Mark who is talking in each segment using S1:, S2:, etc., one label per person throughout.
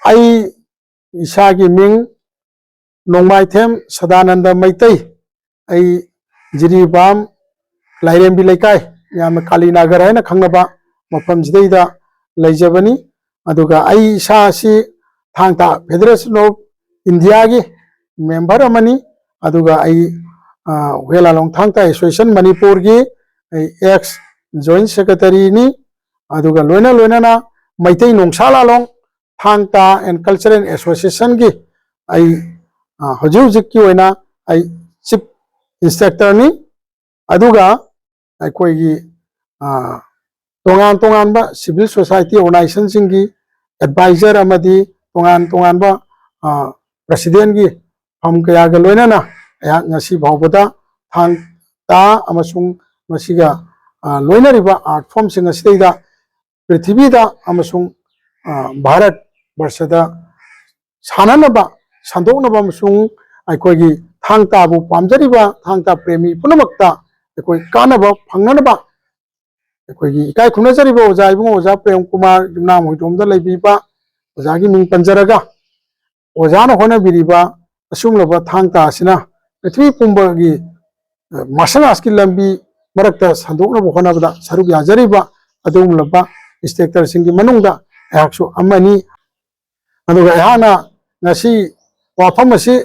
S1: आई इसागी मिंग नोंमाइथेम सदानंद मैतई आई जिरीबाम लाइरेंबी लेकाय याम कालीनगर है खंगनबा मफम जिदैदा लेजबनी अदुगा आई इसासी थांगता फेडरेशन ऑफ इंडिया की मेंबर अमनी अदुगा आई वेलालोंग थांगता एसोसिएशन मणिपुर की एक्स जॉइंट सेक्रेटरी नी अदुगा लोइना लोइना मैतई नोंसालालोंग थांगता एंड कल्चरल एसोसिएशन की आई हजु हजिकी ओइना आई चीफ इंस्पेक्टर नी अदुगा अखोई तोंगान तोंगानबा सिविल सोसाइटी ऑर्गेनाइजेशन सिंगी एडवाइजर अमदी तोंगान तोंगानबा प्रेसिडेंट की फम कयागा लोइनाना या ngasi भावबदा थांगता अमसुंग मसिगा लोइनरिबा आर्ट फॉर्म सिंग असिदैदा पृथ्वीदा अमसुंग भारत वर्षदा साननबा संदोकनबा अमसुंग अखोगी थांगताबु पामजरिबा थांगता प्रेमी पुनमक्ता अखोई कानबा फंगनबा अखोगी इकाय खुनजरिबा ओजा इबुंग ओजा प्रेम कुमार जुमनाम होइदोमदा लेबिबा ओजागी मिंग पंजरगा ओजाना होनबिरिबा असुंगलबा थांगता असिना पृथ्वी पुंबगी मार्शल आर्ट्स की लंबी मरक्ता संदोकनबा होनबदा सरुक याजरिबा अदुमलबा इंस्पेक्टर सिंगी मनुंगदा अयाक्सु अमनी अदुगा याना ngasi वाफम असी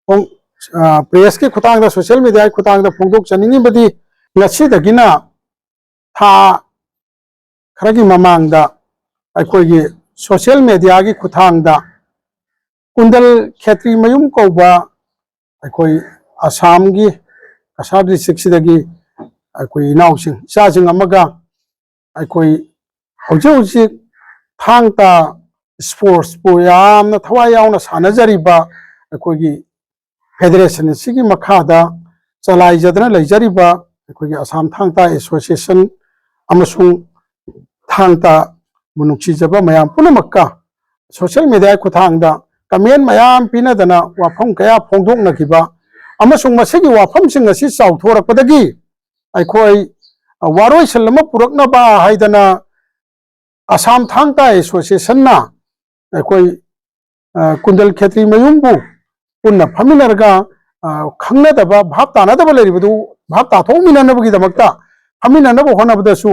S1: प्रेस की खुतांगदा सोशल मीडिया की खुतांगदा फोंदोक चनिंगी बदी ngasi दगिना था खरगी ममांगदा अखोगी सोशल मीडिया की खुतांगदा कुंडल खेत्री मयुम कौबा अखोई असम की कसार डिस्ट्रिक्ट सिदगी अखोई इनाउसिंग इचासिंग अमगा अखोई हौजिक हौजिक थांगता स्पोर्ट्स पु यामना थवाई यावना सानजरिबा अखोगी फेडरेशन सिगी मखादा चलाइजदना लेजरिबा अखोगी असम थांगता एसोसिएशन अमसुंग थांगता मुनुक्सिजबा मयाम पुनमक्का सोशल मीडिया खुथांगदा कमेंट मयाम पिनदना वाफम कया फोंदोकनखिबा अमसुंग मसिगी वाफम सिंग असि चाउथोरकपदगी अखोई वारोई सलम पुरकनबा हाइदना असम थांगता एसोसिएशन ना अखोई कुंडल खेत्री मयुमबु पुन्ना फमिनरगा खंगनदबा भाब तानदबा लेरिबदु भाब ताथोमिननबगिदमक्ता फमिननब होनबदसु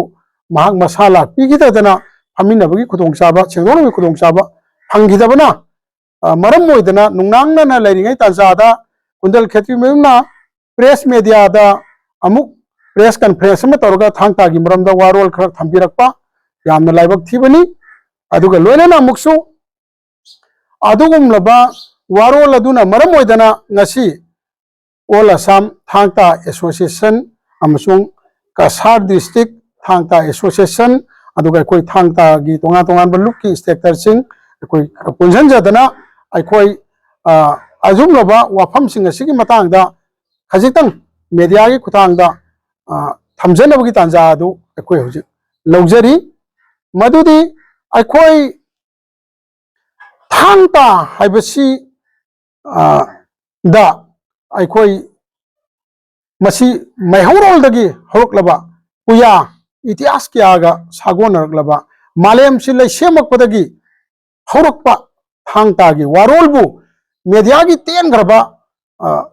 S1: महाग मसाला पिगिददना फमिनबगी खुदोंचाबा सेंगोनबगी खुदोंचाबा फंगिदबना मरम मोइदना नुंगनांगना लेरिङै ताजादा कुंडल खेत्री मयुमना प्रेस मीडिया दा अमुक प्रेस कॉन्फ्रेंस में तौरगा थांगतागी मरमदा वारोल खर थंबिरक्पा यामना लाइबक थीबनी अदुगा लोइनना अमुकसु अदुगुमलबा वारोल अदुना मरम ओइदना ngasi all Assam Thangta association अमसुंग कसार डिस्ट्रिक्ट थांगता एसोसिएशन अदुगा कोई थांगता गी तोंगा तोंगा बलुक की इंस्पेक्टर सिंह कोई पुंजनजदना अखोई अजुमलबा वाफम सिंह असिगी मतांगदा खजितंग मीडिया की खुतांगदा थमजनबगी तांजा अदु अखोई हुजि लौजरी मदुदी अखोई थांगता हाइबसी दा अखोई मसी मैहौरोलदगी हौरक्लबा पुया इतिहास क्यागा सागोनरक्लबा मालेम सिलै सेमक्पदगी हौरक्पा थांगतागी वारोलबु मीडिया की तेनग्रबा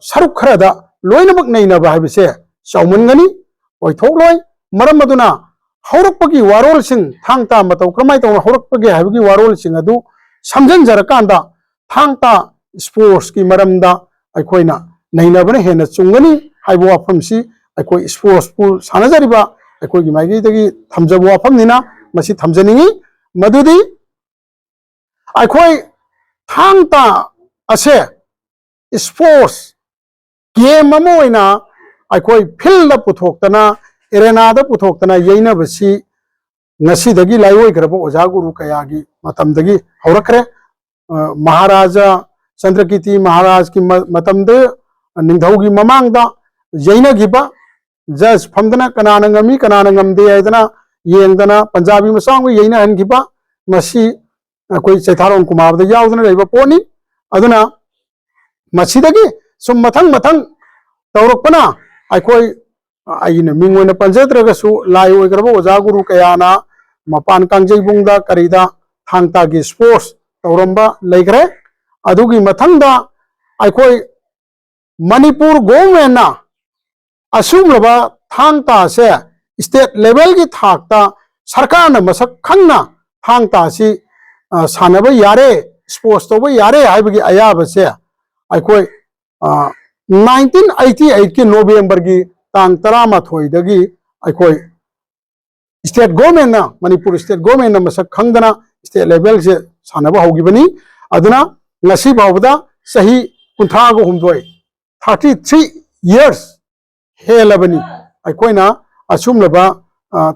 S1: सरुक खरदा लोइनमक नैनबा हाइबसे चौमनगनी ओइथोकलोय मरम अदुना हौरक्पगी वारोलसिंग थांगता मतौ क्रमाय तौ हौरक्पगी हाइबगी वारोलसिंग अदु समझनजरकांदा थांगता स्पोर्ट्स की मरमदा अखोइना नैनबने हेन चुंगनी हाइबो वाफमसी अखोइ स्पोर्ट्स पु सानजरिबा अखोइगी माइगीदगी थमजबो वाफमनिना मसी थमजनिंगी मदुदी अखोइ थांगता असे स्पोर्ट्स गेम अमोइना अखोइ फील्ड पुथोक्तना एरेनादा पुथोक्तना यैनबसी ngasi लाइवोइ ग्रबो ओजा गुरु कयागी मतमदगी हौरखरे महाराजा चंद्रकीर्ति महाराज की मतमदे निंधौगी ममांगदा यैनगिबा जज फमदना कनाना ngami कनाना ngamde आइदना येंगदना पंजाबी मसांग यैना हनगिबा मसी कोई चैथारों कुमारदा यावदना लेबा पोनी अदुना मसीदगी सुम मथंग मथंग तौरकपना अखोई आइने मिंगोइना पंजद्रगसु लाइवोइ ग्रबो ओजा गुरु कयाना मपान कांजैबुंगदा करिदा थांगतागी स्पोर्ट्स तौरंबा लेग्रे अदुगी मथंगदा अखोई मणिपुर गवर्नमेंट ना असुमलबा थांगता से स्टेट लेवल की थाकता सरकार न मसक खंगना थांगता सी सानब यारे स्पोर्ट्स तब यारे हाइबगी अयाब से अखोई 1988 की नवंबर की तांग 13 अखोई स्टेट गवर्नमेंट ना मणिपुर स्टेट गवर्नमेंट ना मसक खंगना स्टेट लेवल से सानब होगिबनी अदुना ngasi bawda sahi 53 33 years helabani aikoina asumlaba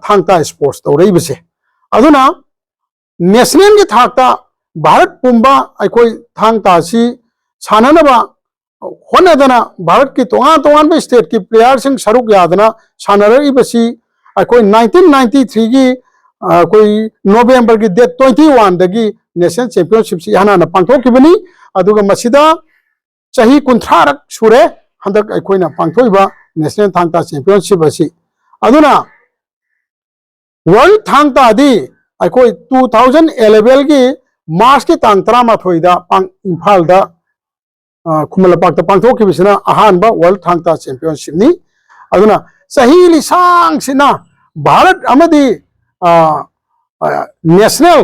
S1: thangta sports tawrei bise aduna national ki thakta bharat pumba aikoi thangta si sananaba honadana bharat ki tongan ba state ki player sing saruk yadana sanarari basi aikoi 1993 ki koi November ki date 21 dagi national championship si hana na pangthokibani aduga masida chahi 13 sure handak aikoina pangthoiba national thangta championship asi aduna world thangta di aikoi 2011 ki March ki tang 13 da pang Imphal da Khumalapak da pangthokibisina ahanba world thangta championship ni aduna chahi li sang sina Bharat amadi national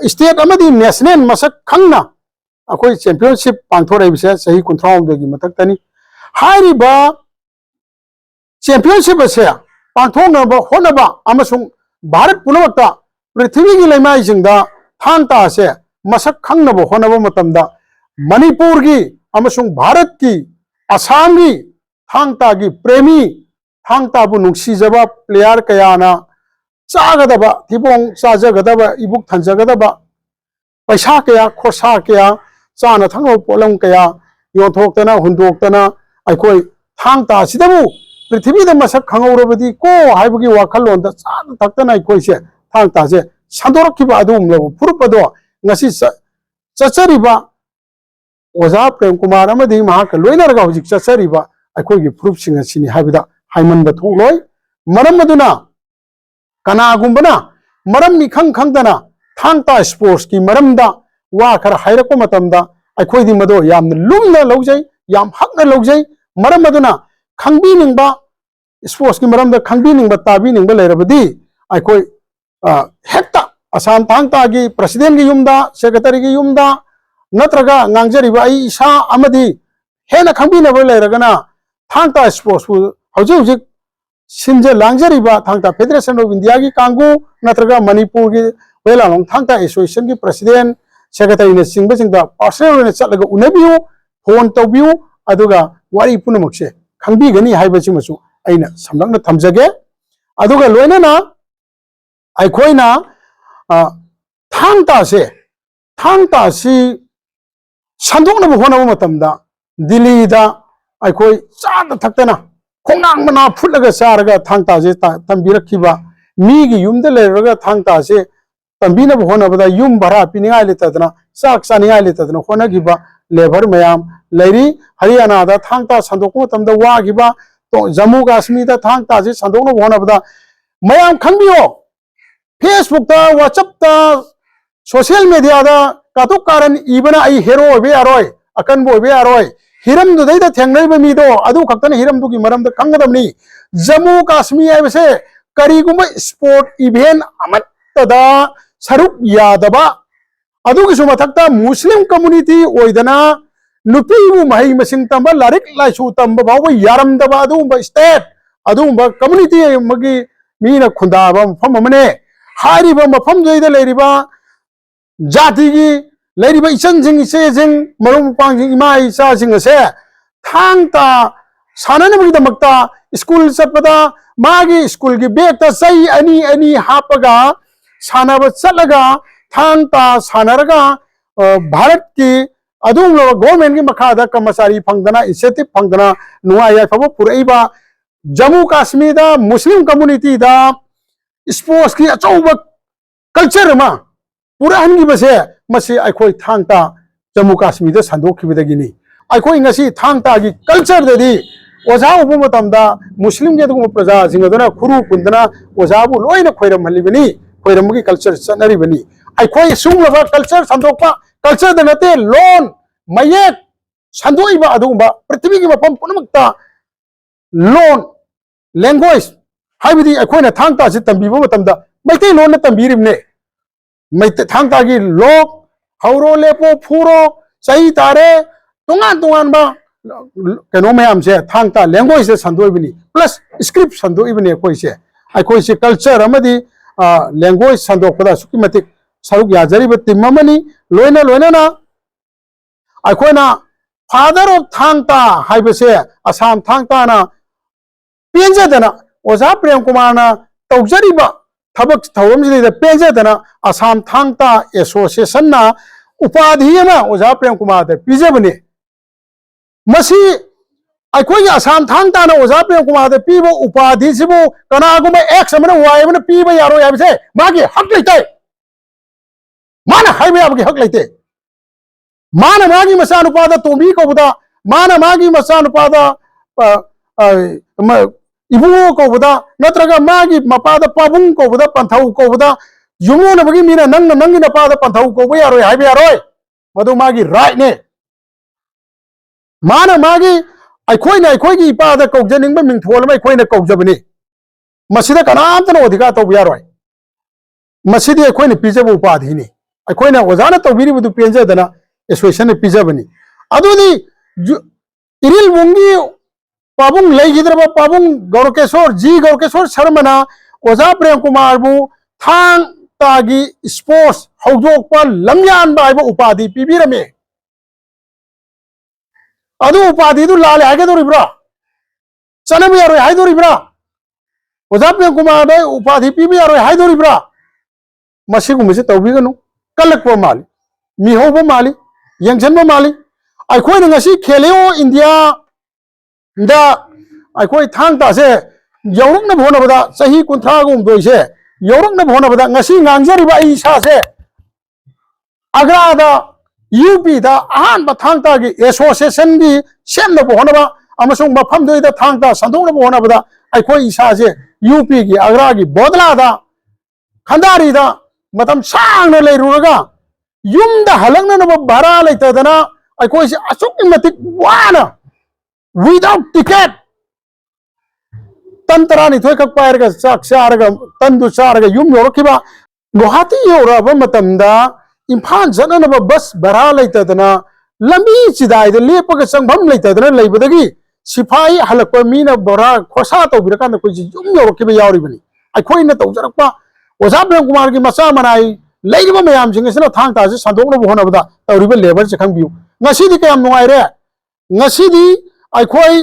S1: state amadi national masak khangna akoi championship pangthorei bise sahi 13 gi mataktani hairiba championship ase pangthona ba honaba amasung bharat punamakta prithvi gi leimai jingda thangta ase masak khangna ba honaba matamda manipur gi amasung bharat ki assam gi thangta gi premi thangta bu nungsijaba player kayana चागदबा थिबोंग चाजगदबा इबुक थंजगदबा पैसा कया खरसा कया चाना थंगो पोलम कया योथोक्तना हुंदोक्तना अखोई थांगता सिदबु पृथ्वीदा मसक खंगौरबदी को हाइबगी वाखलोन दा चाना थक्तना अखोई से थांगता से संदोरखिबा अदुम लो फुरुपदो ngasi चचरिबा ओजा प्रेम कुमार अमदी महाक लोइनरगा हुजिक चचरिबा अखोई फुरुप सिंग सिनी हाइबदा हाइमनबा थोलोय मरम मदुना कनागुंबना मरम निखंग खंगदना थांगता स्पोर्ट्स की मरमदा वा खर हाइरको मतमदा अखोइदी मदो याम लुमना लौजै याम हकना लौजै मरम मदुना खंगबी निंगबा स्पोर्ट्स की मरमदा खंगबी निंगबा ताबी निंगबा लेरबदी अखोइ हेक्ता असम थांगता की प्रेसिडेंट की युमदा सेक्रेटरी की युमदा नत्रगा ngangjariba ai isa amadi hena खंगबीनबा लेरगना थांगता स्पोर्ट्स हौजे हौजे सिंजे लांगजरीबा थांगता फेडरेशन ऑफ इंडिया की कांगू नत्रगा मणिपुर की वेलालोंग थांगता एसोसिएशन की प्रेसिडेंट सेक्रेटरी ने सिंगबा सिंगदा पर्सनल ने चलगा उनबियु फोन तौबियु अदुगा वारी पुनमक्से खंगबीगनी हाइबसि मसु अइना समलंगना थमजगे अदुगा लोइनना अखोइना थांगता सि संदोकनबो होनबो मतमदा दिल्ली दा अखोइ चाद थक्तना खोंगांग मना फुटलगा चारगा थांगता से तंबीरखिबा मीगी युमदा लेरगा थांगता से तंबीनबो होनबदा युम भरा पिनिगाय लेतदना चाक चानिगाय लेतदना होनगिबा लेबर मयाम लेरी हरियाणा दा थांगता संदोको तमदा वागिबा तो जम्मू कश्मीर दा थांगता से संदोकनो होनबदा मयाम खंबियो फेसबुक दा व्हाट्सएप दा सोशल मीडिया दा कातो कारण इबना आई हेरो बे आरोय अकनबो बे आरोय हिरम दुदैदा थेंगनैबा मीदो अदु खक्तन हिरम दुगी मरमदा खंगदमनी जम्मू कश्मीर हैबसे करीगुम स्पोर्ट इवेंट अमत्तदा सरुक यादबा अदुगी सुमथक्ता मुस्लिम कम्युनिटी ओइदना नुपीबु महै मसिंग तंबा लारिक लाइसु तंबा बाव यारमदबा अदुबा स्टेट अदुबा कम्युनिटी मगी मीना खुंदाबा मफम अमने हारिबा मफम जोइदा लेरिबा जाति की लेरिबा इचनजिंग इसेजिंग मरुम पांजिंग इमा इचाजिंग असे थांगता साननबगीदमक्ता स्कूल चटपदा मागी स्कूल की बैग ता सही अनि अनि हापगा सानब चलगा थांगता सानरगा भारत की अदुम गवर्नमेंट की मखादा कर्मचारी फंगदना इंसेंटिव फंगदना नुआ याफबो पुरैबा जम्मू कश्मीर दा मुस्लिम कम्युनिटी दा स्पोर्ट्स की अचौबा कल्चर मा पूरा हनगी बसे मसी अखोई थांगता जम्मू कश्मीर दा संदोखिबदगिनी अखोई ngasi थांगता की कल्चर ददी ओजा उबु मतमदा मुस्लिम के दुगु प्रजा जिंगदना खुरु कुंदना ओजाबु लोइना खोइरम हलिबनी खोइरमगी कल्चर चनरिबनी अखोई सुंगलबा कल्चर संदोकपा कल्चर द नते लोन मयेक संदोइबा अदुगुंबा पृथ्वी की मफम पुनमक्ता लोन लैंग्वेज हाइबदी अखोइना थांगता से तंबीबो मतमदा मैते लोन तंबीरिबने मैते थांगता की लोक हौरो लेपो फूरो सही तारे तोंगान तोंगान बा कनो मैम से थांगता लैंग्वेज से संदोइबनी प्लस स्क्रिप्ट संदोइबने अखोइ से कल्चर अमदी लैंग्वेज संदोकपदा सुकी मतिक सरुक याजरीब टीम अमनी लोइना लोइना अखोइना फादर ऑफ थांगता हाइबसे असम थांगता ना पेंजदना ओजा प्रेम कुमार ना तौजरीब थबक थवमजिदे पेंजदना असम थांगता एसोसिएशन ना उपाधि अमा ओजा प्रेम कुमार दे पिजबने मसी अखोई असम थांगता ना ओजा प्रेम कुमार दे पीबो उपाधि सिबो कनागुम एक्स अमना वाई अमना पीबो यारो याबसे मागी हक लेते माना हाइबे आपके हक लेते माना मागी मसानुपादा तोंबी कोबदा माना मागी मसानुपादा इबुंगो कोबदा नत्रगा मागी मपादा पाबुंग कोबदा पंथाउ कोबदा युमोन बगी मीना नंग नंगी नपादा पंथाउ कोबो यारो हाइबे यारोय मदु मागी राइट ने माना मागी अखोइना अखोइगी इपादा कौजनिंग मिंथोल मा अखोइना कौजबनी मसिदा कनामतन अधिकार तौब यारोय मसिदी अखोइना पिजब उपाधिनी अखोइना ओजाना तौबिरिबदु पेंजदना एसोसिएशन पिजबनी अदुदी इरिल बुंगी पाबुंग लेगिद्रबा पाबुंग गौरकेश्वर जी गौरकेश्वर शर्मना ओजा प्रेम कुमार बु थांग तागी स्पोर्ट्स हौजोकपा लमयान बाइबो उपाधि पिबिरमे अदु उपाधि दु लाले हागे दोरिब्रा चनम यारो हाय दोरिब्रा ओजा प्रेम कुमार दे उपाधि पिबि यारो हाय दोरिब्रा मसिगुमसे तौबिगनु कलकपो माली मिहोबो माली यंगजनबो माली अखोइ नंगसी खेलेओ इंडिया दा अखोइ थांगता से यौरुकना भोनबदा सही कुंथ्रागुम दोइसे यौरुकना भोनबदा ngasi ngangjariba isa se agrada UP दा आहान थांगता की एसोसिएशन की सेम होना अमसुंग मफम दोइदा थांगता संदोंग होना अखोइ इसा से यूपी की आगरा की बोदला खंदारी मतम सांग लेरुरगा युमदा हलंगनब भारा लेतदना अखोइ से असुक मतिक वाना विदाउट टिकट तंतरानी थोय कक पायरगा चाक चारगा तंदु चारगा युम योरखिबा गुवाहाटी योरबा मतमदा इम्फाल जननब बस भारा लेतदना लंबी चिदाइद लेपग संगभम लेतदना लेबदगी सिपाही हलक मीना बोरा खोसा तौबिरकान कोइ युम योरखिबा यावरिबनी अखोइना तौजरकपा ओजा प्रेम कुमार की मचा मनाई लेरिबा मयाम सिंगसिना थांगता से संदोंग होनबदा तौरिबा लेबर से खंबियु ngasi di kayam nuaire ngasi di अखोई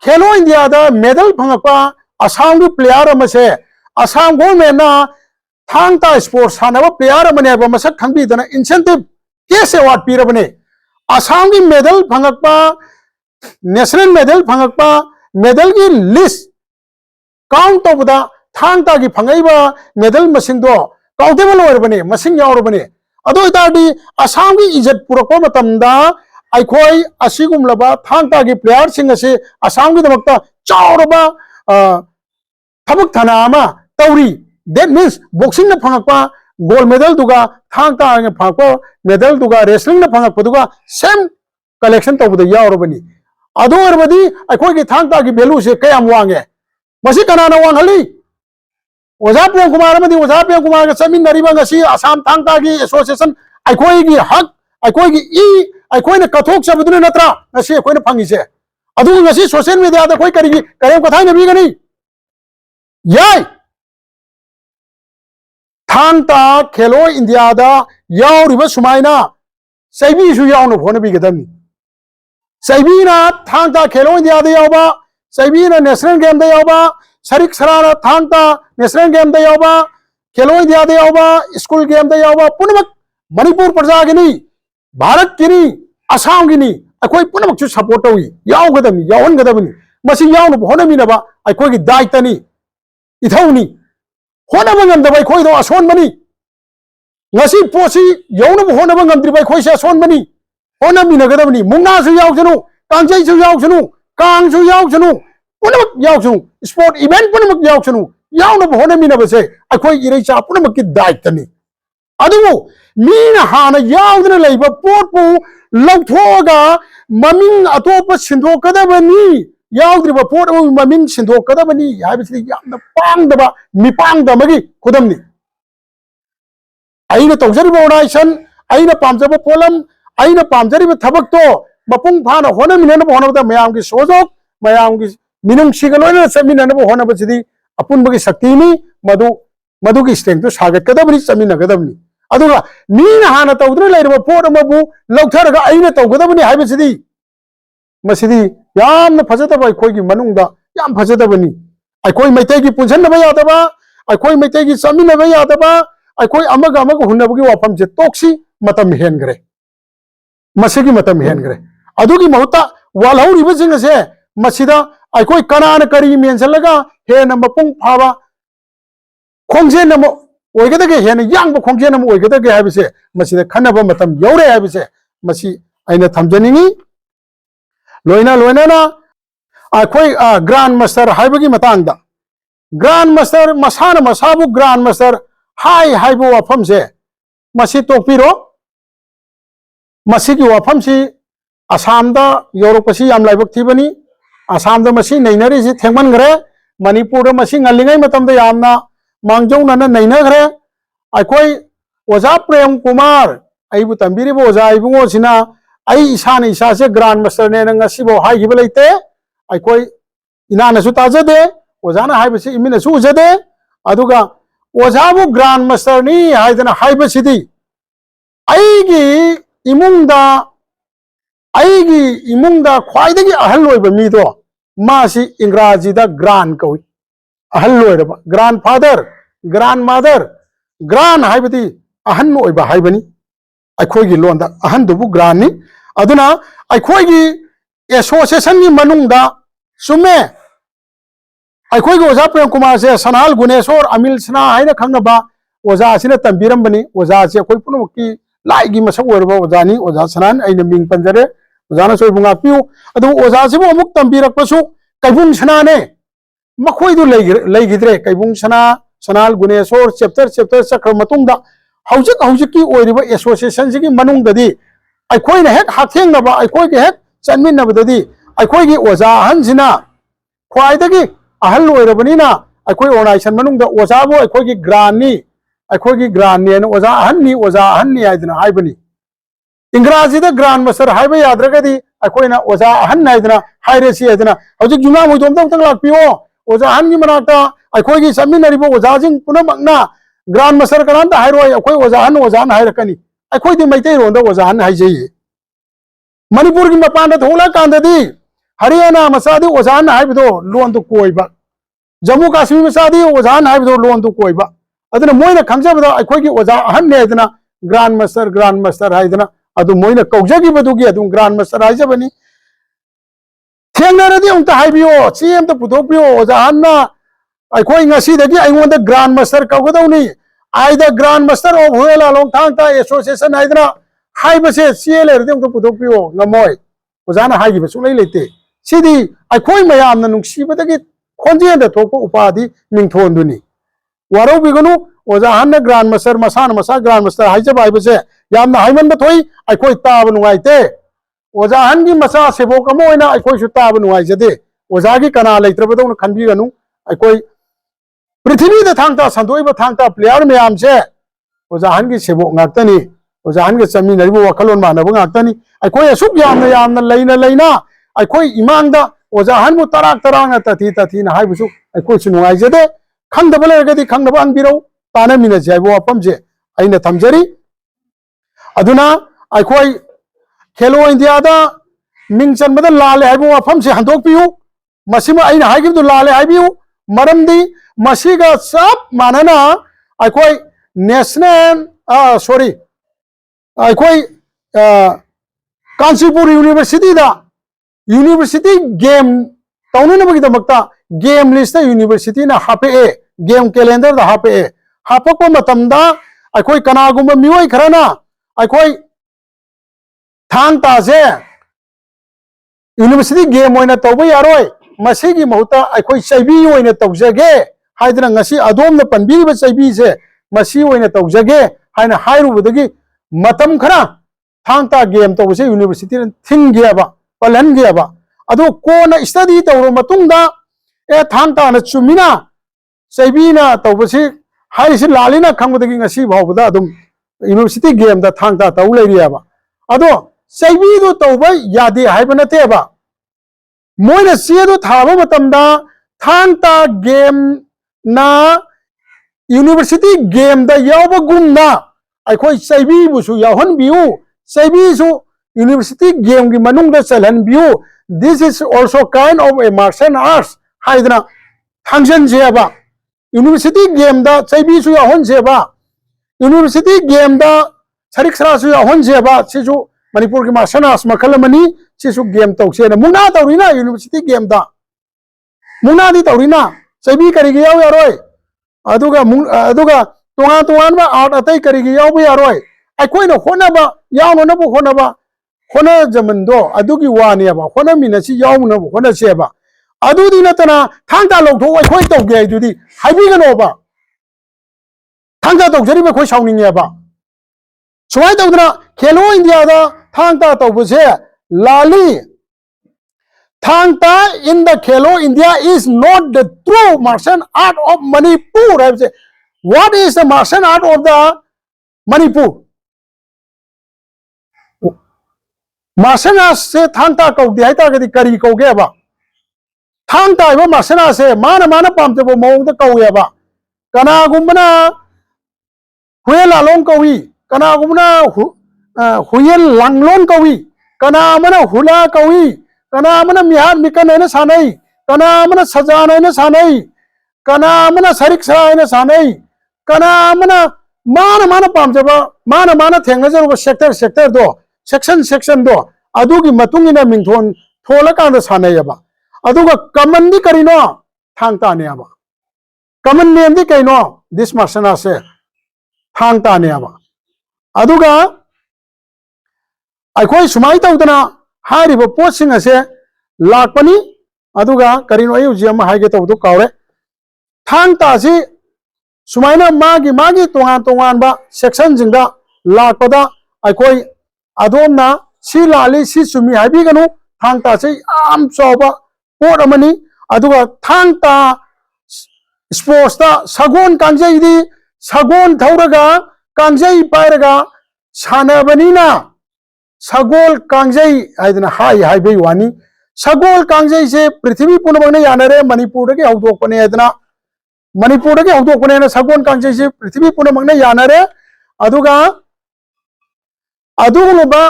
S1: खेलो इंडिया दा मेडल फंगपा असम की प्लेयर अमसे असम गवर्नमेंट ना थांगता स्पोर्ट्स सानब प्लेयर अमने मसक खंबीदना इंसेंटिव केस अवार्ड पीरबने असम की मेडल फंगपा नेशनल मेडल फंगपा मेडल की लिस्ट काउंट तौबदा थांगता की फंगइबा मेडल मसिंगदो काउंटेबल ओरबने मसिंग यावरबने अदो इतादी असम की इज्जत पुरको मतमदा अखोई असिगुमलबा थांगता की प्लेयर सिंग असे असम की दमकता चावरबा थबक थनामा तौरी दैट मीन्स बॉक्सिंग न फंगपा गोल्ड मेडल दुगा थांगता ने फंगपा मेडल दुगा रेसलिंग न फंगपा दुगा सेम कलेक्शन तौबदा यावरबनी अदो ओरबदी अखोई की थांगता की वैल्यू से कयाम वांगे मसी कनाना वांगली ओजा प्रेम कुमार अमदी ओजा प्रेम कुमार का चमिनरिबा ngasi असम थांगता की एसोसिएशन अखोई की हक अखोई की ई अखोई ने कथोक सबदुने नत्रा ngasi अखोई ने फंगिसे अदु ngasi सोशल मीडिया दा कोई करिगी करेम कथाई नबी गनी याय थांगता खेलो इंडिया दा यावरिबा सुमाइना सैबी सु यावनो फोन बी गदमनी सैबी ना थांगता खेलो इंडिया दा यावबा सैबी ना नेशनल गेम दा यावबा सरिक सराना थांगता नेशनल गेम दा यावबा खेलो इंडिया दा यावबा स्कूल गेम दा यावबा पुनमक मणिपुर प्रजा गिनी भारत गिनी असम गिनी अखोई पुनमक सु सपोर्ट तौई यावगदमनी यावनगदमनी मसी यावनो होनमिनबा अखोई की दायित्वनी इथौनी होनब ngandaba अखोई दो असोनबनी ngasi पोसी यौनब होनब ngamdriba अखोई से असोनबनी होनमिनगदमनी मुंगना सु यावजनु कांगजै सु यावजनु कांग सु यावजनु पुनमक यावजनु स्पोर्ट इवेंट पुनमक यावजनु यावनब होनमिनबसे अखोई इरैचा पुनमक की दायित्वनी अदुबु मीना हाना यावदना लैबा पोटपु लौथोगा ममिंग अतोप सिंधोकदबनी यावद्रिबा पोट ममिंग सिंधोकदबनी हाइबसिदि यामना पांगदबा मिपांगदमगी खुदमनी अइना तौजरिबा ऑर्गनाइजेशन अइना पामजबा पोलम अइना पामजरिबा थबकतो मपुंग फाना होनमिननबा होनबदा मयामगी सोजोक मयामगी मिनुंगसिगा लोइना चमिननबा होनबसिदि अपुनबगी शक्तिनी मधुगी स्ट्रेंथ तो सागतकदबनी चमिनगदबनी अदुगा मीना हाना तौदना लैरबा पोट अमबु लौथरगा अइना तौगदबनी हाइबसिदि मसिदि यामना फजदबा अखोइगी मनुंगदा याम फजदबनी अखोइ मैतैगी पुंसनबा यादबा अखोइ मैतैगी चमिनबा यादबा अखोइ अमगा अमगा हुनबगी वाफमजे तोक्सी मतम हेनग्रे मसिगी मतम हेनग्रे अदुगी महत्ता वालहौरिबसिंगसे मसिदा अखोइ कनाना करी मेंसलगा हेन मपुंग फाबा खोंजेन नम ओइगदगे हेन यांग खोंजेन नम ओइगदगे हाबिसे मसिदा खनबा मतम यौरे हाबिसे मसि आइना थमजनिंगी लोइना लोइना ना अखोइ ग्रांड मास्टर हाइबगी मतंगदा ग्रांड मास्टर मसाना मसाबु ग्रांड मास्टर हाई हाइबो वाफमसे मसि तोकपिरो मसिगी वाफमसि आसामदा यौरपसि याम लाइबक थिबनी आसामदा मसि नैनरिसि थेंगमनग्रे मणिपुरदा मसि ngalingay matamda yamna मांगजौना नैनग्रे अखोई ओजा प्रेम कुमार अबू तंबीरीब ओजा इबुंगोसिना इसाने इसासे ग्रांड मास्टर ने नंगसिबो हाइगिब लेते अखोई इनानसु ताजदे ओजाना हाइबसि इमिनसु उजदे अदुगा ओजाबु ग्रांड मास्टर नि हाइदना हाइबसिदि इमुंगदा ख्वाइदगी अहल लोइब मीदो मासी इंग्राजीदा ग्रांड कौई अहल लोइरबा grand father grand mother grand हाइबदी अहन ओइबा हाइबनी अखोइगी लोंदा अहन दुबु ग्रांड नि अदुना अखोइगी एसोसिएशन नि मनुंगदा सुमे अखोइगी ओजा प्रेम कुमार से सनाल गुनेश्वर अमिल सना हाइना खंगबा ओजा सिना तंबीरंबनी ओजा से अखोइ पुनमकी लाइगी मसक ओरबा ओजानी ओजा सनान आइना मिंग पंजरे ओजाना सोइबु ngapiu अदु ओजा सिबु अमुक तंबीरकपसु कैबुंग सनाने मखोइदु लेगिद्रे कैबुंग सना सनाल गुनेश्वर चैप्टर चक्र मतुंगदा हौजिक हौजिकी ओइरिबा एसोसिएशन सिगी मनुंगददी अखोइना हेक हाथेंगबा अखोइगे हेक चन्मिनबददी अखोइगी ओजा हनसिना ख्वाइदगी अहल ओइरबनिना अखोइ ऑर्गनाइजेशन मनुंगदा ओजाबो अखोइगी ग्रांडनी ओजा अहननी हाइदना हाइबनी इंग्राजीदा ग्रांड मास्टर हाइबा याद्रगदी अखोइना ओजा अहन हाइदना हाइरेसी हाइदना हौजिक जुमा मोइदोमदा उतंग लाक्पियो ओजा अहनगी मनाक्ता अखोइगी समिनरिबो ओजाजिंग पुनमकना ग्रांड मास्टर कनांता हाइरोय अखोइ ओजा अहन हाइरकनी अखोइदि मैतै रोंदा ओजा अहन हाइजई मणिपुर की मपान थोला कांददी हरियाणा मसादी ओजा अहन हाइबदो लोंदु कोइबा जम्मू काश्मीर मसादी ओजा अहन हाइबदो लोंदु कोइबा अदुना मोइना खंगजबदा अखोइगी ओजा अहन ने हाइदना ग्रांड मास्टर हाइदना अदु मोइना कौजगिबदुगी अदु ग्रांड मास्टर हाइजबनी थेंगनरदी उंता हाइबियो चीएमता पुथोकपियो ओजा अहनना अखोइ ngasiदगी आइंगोंदा ग्रांड मास्टर कौगदौनी आइदा ग्रांड मास्टर ऑफ हुएला लोंथांगता एसोसिएशन हाइदना हाइबसे सीएलरदी उंता पुथोकपियो ngमोय ओजाना हाइगिबा सुलै लेते सिदी अखोइ मयामना नुंगसिबदगी खोंजेंदा थोकपा उपाधि मिंगथोंदुनी वारो बिगनु ओजा अहनना ग्रांड मास्टर मसा ग्रांड मास्टर हाइजबा हाइबसे यामना हाइमनबा थोई अखोइ ताब नुंगाइते ओजा अहनगी मसा सेबोक अमा ओइना अखोइ सु ताब नुंगाइजदे ओजागी कना लेत्रबदौना खनबिगनु अखोइ पृथ्वी थांगता संदोइबा थांगता प्लेयर मैम से ओजा अहनगी सेबोक ngakतनी ओजा अहनगे चमीनरिबो वखलोन मानबो ngakतनी अखोइ असुक यामना लेना अखोइ इमांगदा ओजा अहनबो तराक तथी ना हाइबसु अखोइ सु नुंगाइजदे खंगदबा लेरगदी खंगदबा अंबिरौ तानमिना जाइबो वाफमजे अइना थमजरी अदुना अखोइ खेलो इंडिया दा मिंग चनबदा लाले हाइबो वाफमसे हंदोकपियु मसिमा अइना हाइगिबदु लाले हाइबियु मरमदी मसिगा सब मानना अखोइ नेशनल अखोइ कांचीपुर यूनिवर्सिटी गेम तौननबगीदमक्ता गेम लिस्ट यूनिवर्सिटी ना हापे गेम कैलेंडर दा हापको मतमदा अखोइ कनागुम मियोय खरना अखोइ थांग ताजे यूनिवर्सिटी गेम होइना तौबा यारोय मसिगी महुता अखोइ चैबी होइना तौजगे हाइदना ngasi adom na panbiriba chaibi se masi oina tawjage हाइना हाइरुबदगी मतम खरा थांगता गेम तौबसे यूनिवर्सिटी थिंगेबा पलहनगेबा अदो कोना स्टडी तौरो मतुंगदा ए थांगता न चुमिना चैबीना तौबसे हाइसे लालिना खंगदगी ngasi भावबदा अदुम यूनिवर्सिटी गेम दा थांगता तौ लेरियाबा अदो चैबी दो तौबा यादे हाइबा नतेबा मोइना चेदो थाबा मतमदा थांगता गेम ना यूनिवर्सिटी गेम दा यावबा गुमना अखोई चैबी बुसु याहन बिउ चैबी सु यूनिवर्सिटी गेम की मनुंग दा चलन बिउ this is also kind of a martial arts हाइदना थांगजन जेबा यूनिवर्सिटी गेम दा चैबी सु याहन जेबा यूनिवर्सिटी गेम दा सरिक्सरा सु याहन जेबा सिसु मणिपुर की मार्शल आर्ट्स मखल मनी सिसु गेम तौसेना मुना तौरिना यूनिवर्सिटी गेम दा मुना दी तौरिना चैबी करिगे याव यारोय अदुगा तोंगा तोंगानबा आर्ट अतै करिगे याव यारोय अखोइना होनबा यावनबो होना जमनदो अदुगी वानियाबा होना मिनसी यावनबो होना सेबा अदुदी नतना थांगता लौथो अखोइ तौगे अदुदी हाइबिगनोबा थांगता तौजरिबा खोइ साउनिंगेबा सुमाय तौदना खेलो इंडिया दा थांगता तौबसे लाली Thangta in the Khelo India is not the true martial art of Manipur. What is the martial art of the Manipur? Martial art से थांगता कौदे हाइतागदि करी कौगेबा थांगता इबा मार्शल आर्ट से माना पामजबो मौंगदा कौगेबा कनागुमना हुयल लालों कौई कनागुमना हुयल लांगलोन कौई कनामना हुला कौई कनामना मिहार मिकन हैन सानै कनामना सजान हैन सानै कनामना सरिक्सा हैन सानै कनामना माना पामजबा माना थेंगजरबा सेक्टर दो सेक्शन दो अदुगी मतुंगिना मिंथोन थोलकांदा सानैयबा अदुगा कमन दी करिनो थांगतानेबा कमन नेम दी कइनो दिस मार्शल आर्ट से थांगतानेबा अदुगा अखोई सुमाइ तौदना हारिबो पोसिंग असे लाकपनी अदुगा करिनो अय उजियम हाइगे तौदो कावरे थांगतासी सुमाइना मागी तोंगान सेक्शन जिंदा लाकपदा अखोई अदोमना सी लाली सी सुमी हाइबिगनु थांगता से आम चौबा पोट अमनी अदुगा थांगता स्पोर्ट्स ता सगोन कांगजैदी सगोन थौरगा कांगजै पाइरगा सानबनीना सगोल कांगजै हाइदना हाइबे वानी सगोल कांगजै से पृथ्वी पुनमने यानरे मणिपुर के हौदोकने हाइदना मणिपुर के हौदोकने सगोन कांगजै से पृथ्वी पुनमने यानरे अदुगा अदुगुलबा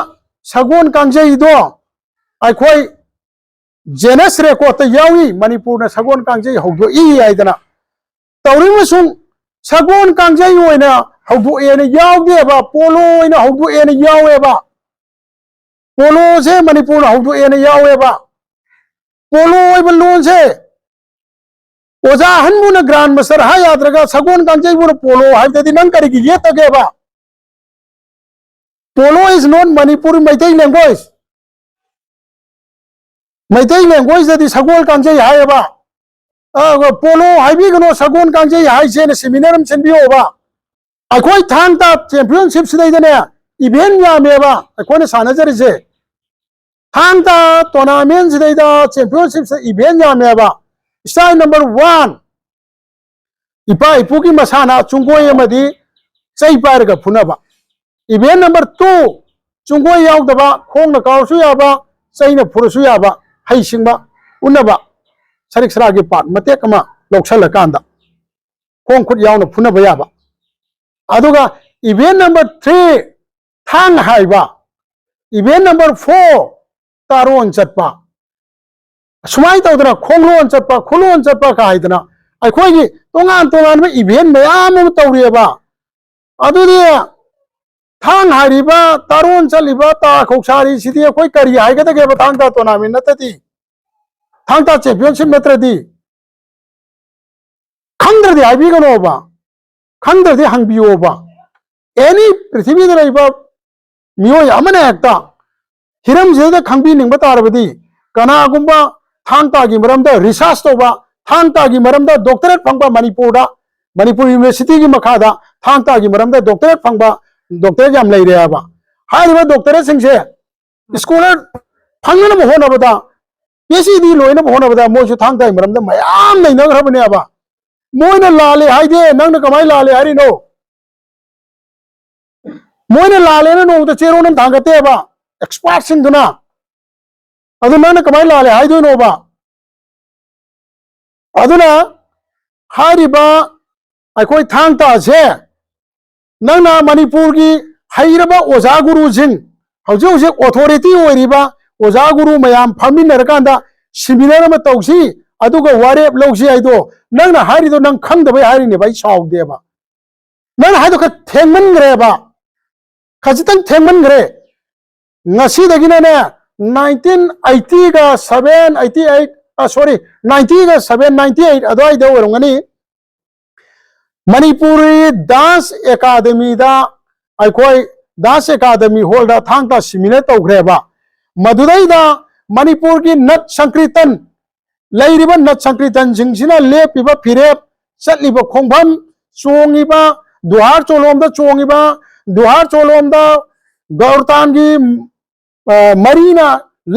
S1: सगोन कांगजैदो अखोई जेनस रेकॉर्ड यावी मणिपुर सगोन कांगजै हौदो ई आइदना तौरिमसुं सगोन कांगजै ओइना हौदो एने यावदेबा पोलो ओइना हौदो एने यावेबा पोलो से मणिपुर हौदो एने यावेबा पोलो ओइबा लोन से ओजा हनमुना ग्रांड मास्टर हा याद्रगा सगोन कांगजै बुन पोलो हाइददी नंग करिगी ये तगेबा पोलो is not Manipuri Meitei language. Meitei language that is Sagol Kanjai Hayaba. Polo Haibigano Sagon Kanjai Hai Sen Seminarum Senbioba. I quite Tanta championships today. Even Yameva, I quite a Sanazarize. Tanta tournaments today, championships, Even Yameva. Style number 1. Ipa Ipuki Masana, Chungo Yamadi, Say Parga Punaba. Event number 2, Chungo Yaudaba, Kong the Kausuyaba, Saina Purusuyaba, Haishimba, Unaba, Sarixragi Part, Matekama, Loksala Kanda, Kong Kut Yauna Punabayaba. Aduga, event number 3, Tang Haiba. Event number 4, Taron Chatpa. Sumaita Udra, Konglo and Chatpa, Kulu and Chatpa Kaidana. I call you Tongan event Mayam Tauriaba. Adudia. थांग हारिबा तारोन चलिबा ता खोक्सारी city कोई करी हाइगदा के Thangta tournament नतती Thangta championship नत्रदी खंगदरदि हाइबिगनोबा खंगदरदि हंगबियोबा एनी पृथ्वी द रहिबा मियोय अमने एकता हिरम जेदा खंगबि निंगबा तारबदी कनागुंबा थांगता गी मरमदा रिसर्च तोबा थांगता गी मरमदा डॉक्टरेट फंगबा मणिपुर दा मणिपुर यूनिवर्सिटी की मखादा थांगता की मरमदा डॉक्टरेट फंगबा डॉक्टरेट याम लैरे आबा हारिबा डॉक्टरेट सिंगसे स्कॉलर फंगना होनबदा पीएचडी लोइना होनबदा मोजु थांगता मरमदा मयाम लैनग्रबने आबा मोइना लाले हाइदे नंगना कमाई लाले हारिनो मोइना लाले ना नोंदा चेरोनम थांगतेबा एक्सपर्ट सिंगना अदु नंगना कमाई लाले हाइदोनोबा अदुना हारिबा अखोई थांगता से नंगना मणिपुर की हैरबा ओजा गुरु सिंह हौजे हौजे अथॉरिटी ओइरिबा ओजा गुरु मयाम फमिनरकांदा सेमिनार अमा तौसी अदुगा वारेप लौसी हाइदो नंगना हारिदो नंग खंगदबे हारिने बाई साउदेबा नंग हाइदो ख थेंगमनग्रेबा खजितंग थेंगमनग्रे ngasidaginane 1980 ga 788 sorry 90 ga 798 adoi da orongani Manipuri Dance Academy da aikoi Dance Academy hall da thangta seminar tawgreba madudai da Manipur ki Nat Sankritan lairiba Nat Sankritan jingsina lepiba phirep chatliba khongpham chongiba duhar cholom da chongiba duhar cholom da gaurtan gi marina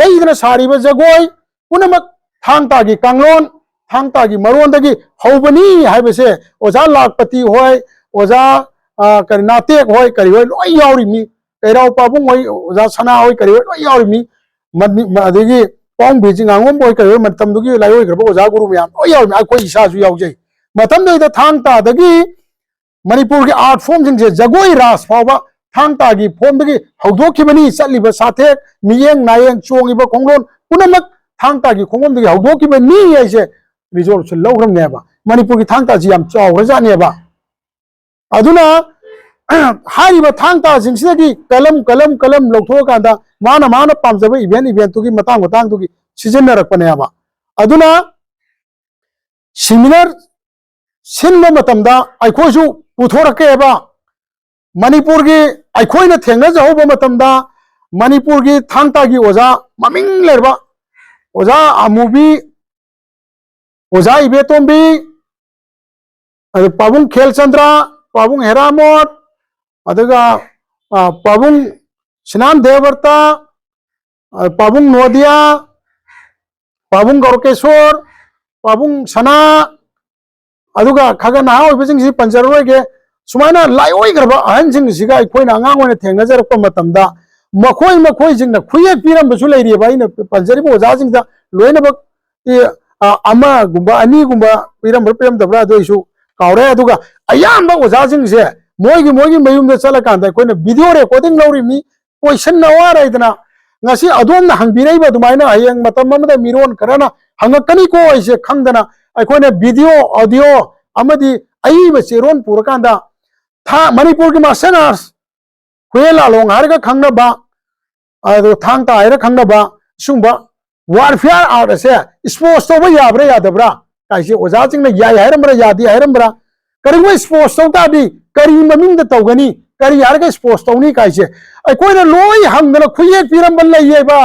S1: leidna sariba jagoi punamak thangta gi kanglon thangta gi maron dagi hobani haibase oja lakpati hoy oja kari natek hoy kari hoy loi yauri mi kairau pabung hoy oja sana hoy kari hoy loi yauri mi adigi pong beijing angom boy kari hoy matam dugi lai hoy garbo oja guru myam loi yauri mi akoi isa ju yaujai matam dai da thangta dagi Manipur ki art form jing je jagoi ras phawa thangta gi form dagi haudokhibani chatliba sathek miyeng nayeng chongiba konglon punamak thangta gi khongom dagi haudokhibani aise resolution logram neba Manipur ki thangta ji yam chawra neba aduna hariba thangta jingsidagi kalam logthokanda mana pamjaba event tu gi matang tu gi sijenarakpaneba aduna seminar sinma matamda aikhoju puthorake Manipur ki aikhoina thengna jahoba matamda Manipur ki thangta gi oja maming lerba oja amubi oja ibetombi pabung khelchandra pabung heramot adaga pabung sinam devarta pabung nodia pabung gorkeshwar pabung sana aduga khaga na hoy bijing si panjaroi ge sumaina laioi garba ahan jing siga ikhoina angang oina thengna jarakpa matamda makhoi jingna khuyek piram basu leiri ba ina panjari bo ja jingda loina ba ama gumba ani gumba piram dabra doisu kaure aduga ayamba oja jingse moigi mayumda chala kanda ikhoina video recording lauri mi question na wara idana ngasi adomna hangbirei ba dumaina hayang matam amada miron karana hangakani ko aise khangdana aikhoina video audio amadi ai ba cheron purakanda tha Manipur ki masanars huela long harga khangna ba ado thangta aira khangna ba sumba warfare out ase sports to ba yabra yadabra kaise oja jingna yai hairambra yadi hairambra kariwa sports to ta di kari maming da tawgani kari harga sports to ni kaise aikhoina loi hangna khuyek pirambal laiye ba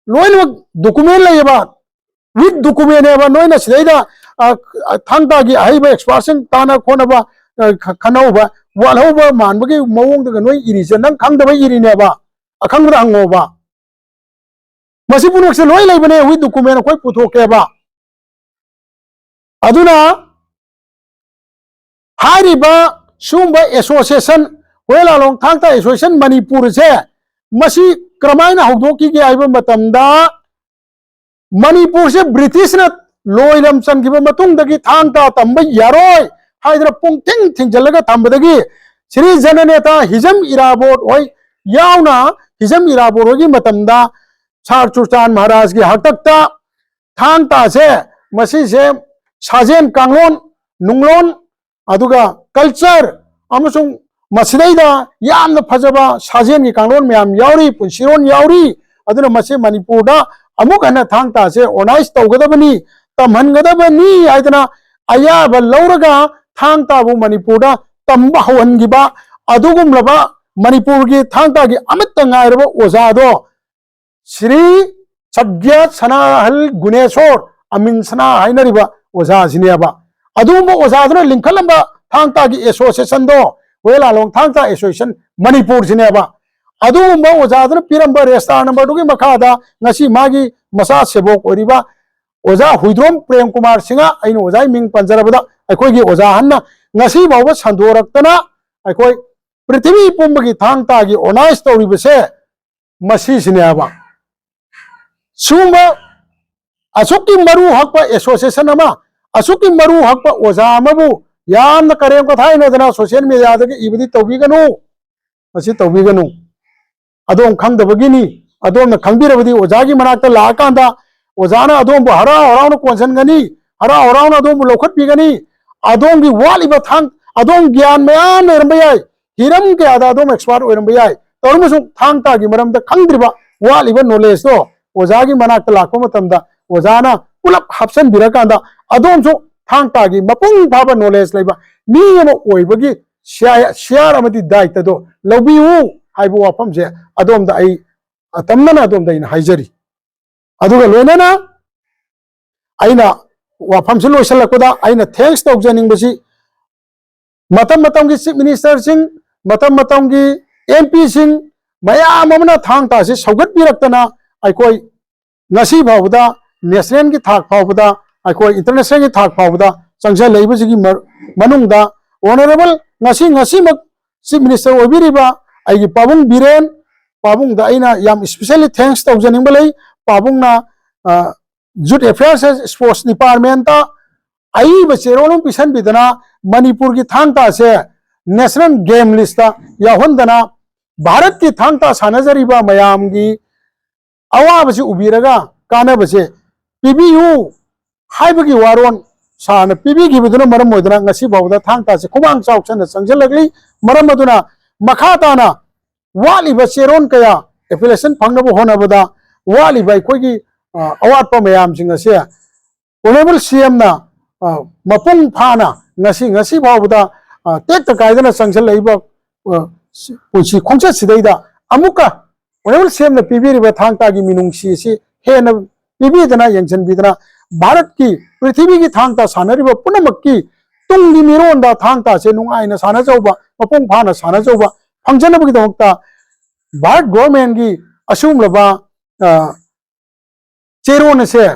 S1: loi document laiye ba with document eba noina sidaida thangta gi aiba expression tana khonaba khanauba walhoba manbagi mawong daga noi iri je nang khangdaba iri ne ba akhangda hangoba masi punok se loi laibane with document koi puthoke ba aduna hariba sumba association wela long thangta association Manipur se masi kramaina hogdoki gi aiba matamda Manipur se British na loiram changiba matung dagi thangta tamba yaroi haidra pungting thingjalaga thambadagi Sri Jananeta Hizam Irabot oi yauna Hizam Irabot gi matamda Char Churchan Maharaj gi haktakta thangta se masi se sajen kanglon nunglon aduga culture amasung masidaida yamna phajaba sajen gi kanglon myam yauri punsiron yauri aduna masi Manipur da amuk ana thangta se organize tawgadabani tamhangadabani aidana ayaba lauraga thangta bu Manipur da tamba hawangiba adugumlaba Manipur gi thangta gi amatta ngairaba oza do Sri Sabgyat Sanahal Guneshwar amin sana hainariba oza sineba अदुम ओजादना लिंखलंबा Thangta की association दो वेलालोंग Thangta association Manipur सिनेबा अदुम ओजादना पिरंबा रेस्टार number 2 की मखादा ngasi मागी मसा सेबोक ओरिबा ओजा हुइद्रोम प्रेम कुमार सिंह आइन ओजा Ming पंजरबदा अखोई की ओजा हन्ना ngasi बाव संदोरक्तना अखोई पृथ्वी पुंबगी थांगता की ऑर्गेनाइज तौरिबसे मसी सिनेबा सुंबा असुकी मरु हक एसोसिएशन अमा असुकी मरु हक ओजा अमबु यामना करेम को थाई नदना सोशल मीडिया दगे इबदी तौबिगनु मसी तौबिगनु अदोम खंगदबगिनी अदोम खंगबिरबदी ओजागी मनाक्ता लाकांदा ओजाना अदोम हरा हराउन कोनसनगनी हरा हराउन अदोम लोखत पिगनी अदोम की वालिबा थांग अदोम ज्ञान मयाम लेरंबा याय हिरम के आदा अदोम एक्सपर्ट ओरंबा याय तौरमसु थांगता की मरमदा खंगद्रिबा वालिबा नॉलेज तो ओजागी मनाक्ता लाको मतमदा ओजाना पुलप हप्सन बिरकांदा अदोम सु थांगता की मपुंग फाबा नॉलेज लेबा मी अमा ओइबगी शेयर अमदी दायित्व दो लौबियु हाइबो वाफम से अदोम दा आई तमना अदोम दा इन हाइजरी अदुगा लोइनाना आइना वाफम से लोइसलकदा आइना थैंक्स तौजनिंगबसी मतम मतम की चीफ मिनिस्टर सिंह मतम की एमपी सिंह मयाम अमना थांगता से सौगत बिरक्तना आइकोई ngasi फावदा नेशनल की थाक फावदा आइकोई इंटरनेशनल की थाक फावदा संख्या लेबसिगी मनुंगदा ऑनरेबल ngasi मक चीफ मिनिस्टर ओबिरिबा आइगी पाबुंग बिरेन पाबुंग दा आइना याम स्पेशली थैंक्स तौजनिंग बलै पाबुंग ना जूट अफेयर्स स्पोर्ट्स डिपार्टमेंट ता आई बचेरोलम पिसन बिदना मणिपुर की थांगता से नेशनल गेम लिस्ट याहोंदना भारत की थांगता सानजरिबा मयाम की अवाबसे उबिरगा कानबसे पीबीयू हाइबगी वारोन सान पीबीगी बिदुना मरम मोदना ngasi बावदा थांगता से खुमांग चाउसन संजलगली मरम मदुना मखाताना वाली बचेरोन कया एफिलेशन फंगबो होनबदा वाली बाई कोई अवात मयाम सिंह से ऑनरेबल सीएम ना मपुंग फाना ngasi बावदा टेक कायदना संजल लेबा पुंसी खोंचे सिदैदा अमुका ऑनरेबल सीएम ने पीबीरिबा थांगता की मिनुंगसी से हेन पीबीदना यंगसन बिदना भारत की पृथ्वी की थांगता सानरिबा पुनमक की तुंगी मिरोंदा थांगता से नुंगाइना सानजौबा मपुंग फाना सानजौबा फंक्शनबगी दमकता भारत गवर्नमेंट की असुमलबा चेरोन से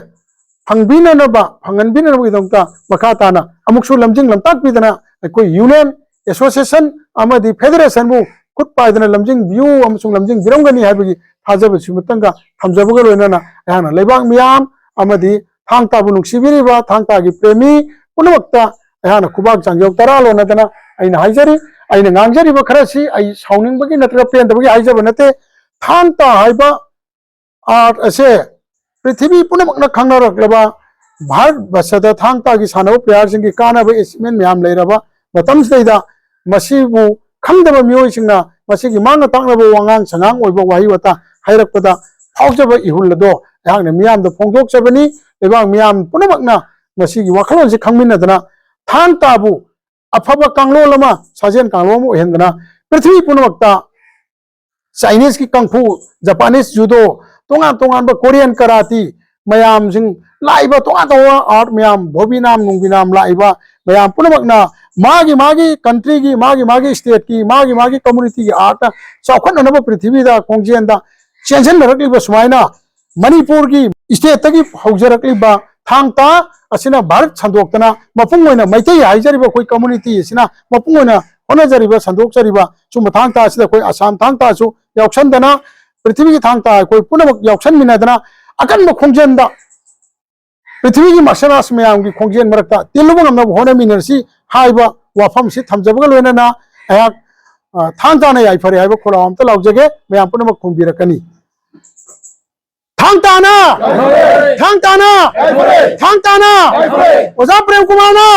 S1: फंगबिननबा फंगनबिननबगी दमकता मखाताना अमुकसु लमजिंग लमताक बिदना कोई यूनियन एसोसिएशन अमदी फेडरेशन मु खुद पाइदना लमजिंग व्यू अमसुंग लमजिंग बिरंगनी हाबगी थाजब सुमतंगा थमजबग लोइनाना याना लेबांग मियाम अमदी थांगता बु नुक्सिबिरिबा थांगता की प्रेमी पुनमक्ता याना खुबाग चांगयो तरा लोनदना आइना हाइजरी आइना ngangjariba खरसी आई साउनिंगबगी नत्र पेंदबगी हाइजब नते थांगता हाइबा आर्ट असे पृथ्वी पुनमक्ना खंगरकलबा भारत बसदा थांगता की सानव प्लेयर सिंह की कानब एचीवमेंट म्याम लेरबा मतम सैदा मसीबु खंगदब मियोइसिंगना मसीगी मांग तांगनब वांगांग संगांग ओइबा वाही वता हाइरकपदा फाउजब इहुलदो यागने मियाम द फोंदोकचबनी एबांग मियाम पुनमक्ना मसीगी वखलोन से खंगमिनदना थांगताबु अफब कांगलोलमा साजेन कांगलोम ओहेंदना पृथ्वी पुनमक्ता चाइनीज की कंफू जापानीज जूडो तोंगा तोंगान कोरियन कराती मयाम सिंह लाइबा तोंगा तोंगा आर्ट मयाम भोबिनाम नुंबिनाम लाइबा मयाम पुनमक्ना मागी कंट्री की मागी स्टेट की मागी कम्युनिटी की आर्ट चौखनब पृथ्वी दा खोंजेंदा चेंजनरक्लिबा सुमाइना मणिपुर की स्टेट तगी हौजरक्लिबा थांगता असिना भारत संदोक्तना मपुंग ओइना मैतै हाइजरिबा कोई कम्युनिटी असिना मपुंग ओइना होनजरिबा संदोक्चरिबा सुम थांगता असिदा कोई असम थांगता सु याउसनदना पृथ्वी की थांगता कोई पुनमक याउसन मिनदना अकन खोंजेंदा पृथ्वी की मसनास मयाम की खोंजेन मरक्ता तिलुब ngam होने मिनरसी हाइबा वाफम से थमजबग लोइनाना अया थांगताना याइफरे हाइबा खोलाम त लाउजगे मयाम पुनमक खुंबिरकनी थांगताना थांगताना थांगताना ओजा प्रेम कुमार ना